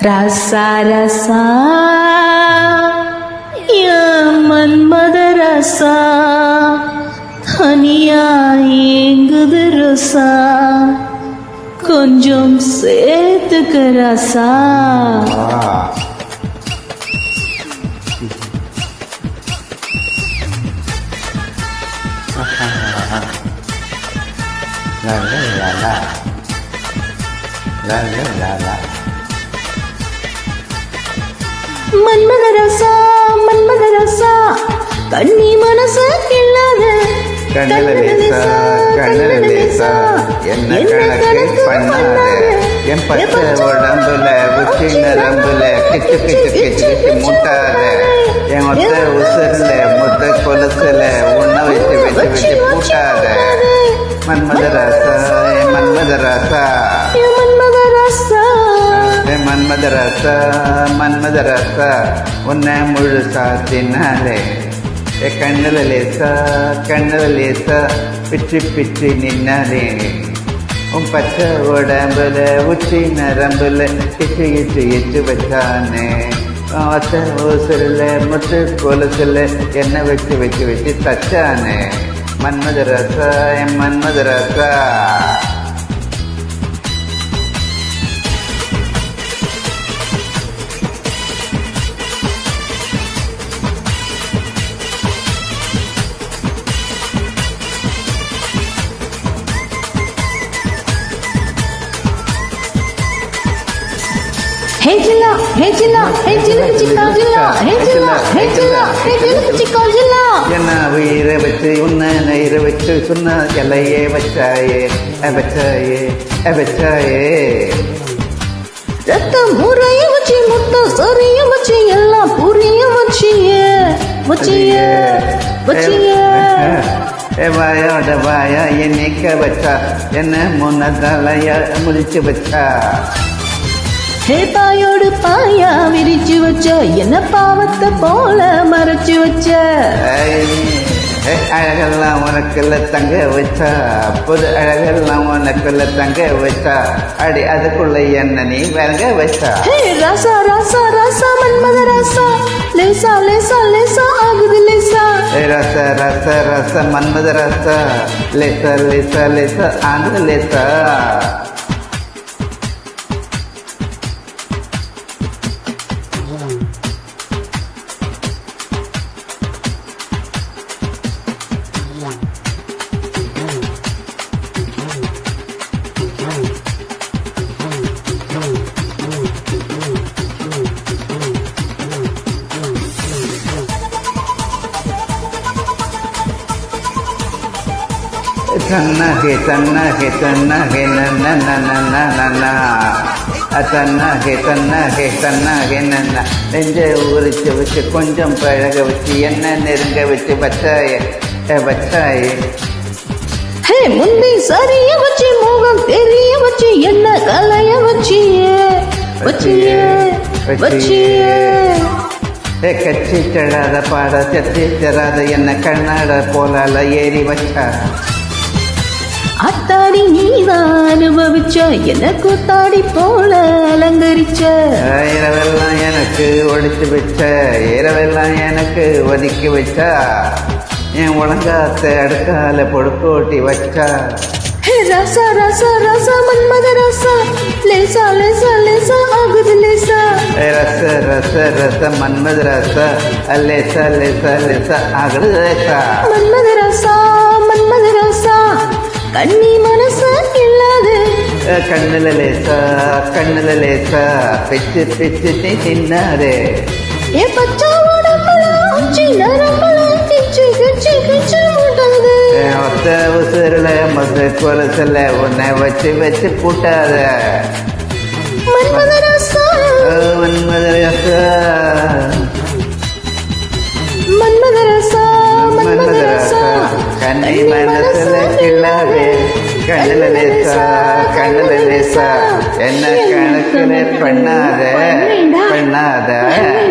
ரசா ரசா மன்மத ரசா தனியா ஏங்குது ரசா கொஞ்சம் சேர்த்துக்க ரசா. மன்மத ரசா மன்மத ரசா கண்ணி மனச கிள்ளாத கண்ணுல லேசா கண்ணுல லேசா என்ன கணக்கு பண்ணாத என் பச்சை உடம்புல உச்சி நரம்புல கிச்சு கிச்சு கிச்சு கிச்சு முட்டாத என் ஒத்த உசுருல முத்த கொலுசுல உன்ன வச்சு வச்சு வச்சு பூட்டாத மன்மத ராசா என் மன்மத ராசா மன்மத ரசா மன்மத ராசா மன்மத ராசா உன்னை முழுசா தின்னாலே கண்ணுல லேசா கண்ணுல லேசா பிச்சு பிச்சு நின்னாலே உன் பச்சை உடம்புல உச்சி நரம்புல கிச்சு கிச்சு இச்சு வச்சானே ஒத்த ஊசுல முத்து கொலுசுல என்ன வச்சு வச்சு வச்சு தச்சானே மன்மத ராசா என் மன்மத ராசா. Hey Jilla, hey Jilla, hey Jilla Chica Jilla, hey Jilla, hey Jilla, hey Jilla Chica Jilla. என்ன உயிரை வச்சு உன்னை நயிரை வச்சு சொன்ன எல்லையே வச்சாயே வச்சாயே வச்சாயே ரத்தம் முறைய வச்சு முட்டை சொரிய வச்சு எல்லாம் புரிய வச்சியே வச்சியே வச்சியே. வாயோட வாயா என்னைக்க வச்சா என்ன முன்னதலைய முடிச்சு வச்சா. ஹே பாயோடு பாயா விரிச்சு வச்ச என்ன பாவத்தை போல மறைச்சு வச்ச. அழகெல்லாம் உனக்குள்ள தங்க வச்சா புது அழகெல்லாம் உனக்குள்ள தங்க வச்சா அடி அதுக்குள்ள என்ன நீ வேங்க வச்சா. ஹே ராசா ராசா ராசா மன்மத ராசா லேசா லேசா லேசா ஆகுது லேசா. ரச ரச ரச மன்மத ரசா லேசா லேசா லேசா ஆகுது லேசா. தன்னகே தன்னகே தன்னகே நன்ன நன்ன நன்ன தன்னகே தன்னகே தன்னகே நன்ன நெஞ்ச உரிச்சு வச்சு கொஞ்சம் பழக வச்சு என்ன நெருங்க வச்சு வச்சாயே வச்சாயே. ஹே முந்தி சரிய வச்சு முகம் தெரிய வச்சு என்ன கலைய வச்சியே வச்சியே வச்சியே. கச்சி செடாத பாட செத்தி செடாத என்ன கண்ணாட போலால ஏறி வச்சா. அத்தாடி நீதான் அனுபவிச்ச என்ன கூத்தாடி போல அலங்கரிச்ச. இரவெல்லாம் எனக்கு ஒழிச்சு வச்ச இரவெல்லாம் எனக்கு ஒதுக்கி வச்சா என் உலகாத்த அடுக்கால பொடுக்கோட்டி வச்சா. ரசா ரசா ரசா மன்மத ரசா லேசா லேசா லேசா ஆகுது லேசா. ரச ரச ரச மன்மத ரசா லேசா லேசா லேசா ஆகுது லேசா. மன்மத ரசா மன்மத ரசா கண்ணி மனச இல்லாது கண்ணுல லேசா கண்ணுல லேசா பிச்சு பிச்சு தின்னாரே. ஏ பச்சை உடம்புல உச்சி நரம்புல கிச்சு கிச்சு கிச்சு முட்டாது. ஒத்த உசுருல மது கொலுசுல உன்னை வச்சு வச்சு பூட்டாத மன்மத ரசா மன்மத ரசா மன்மத ரசா மன்மத ரசா கண்ணை மனசுல கிள்ளாதே கண்ணுல லேசா கண்ணுல லேசா என்ன கணக்குல பண்ணாத பண்ணாத.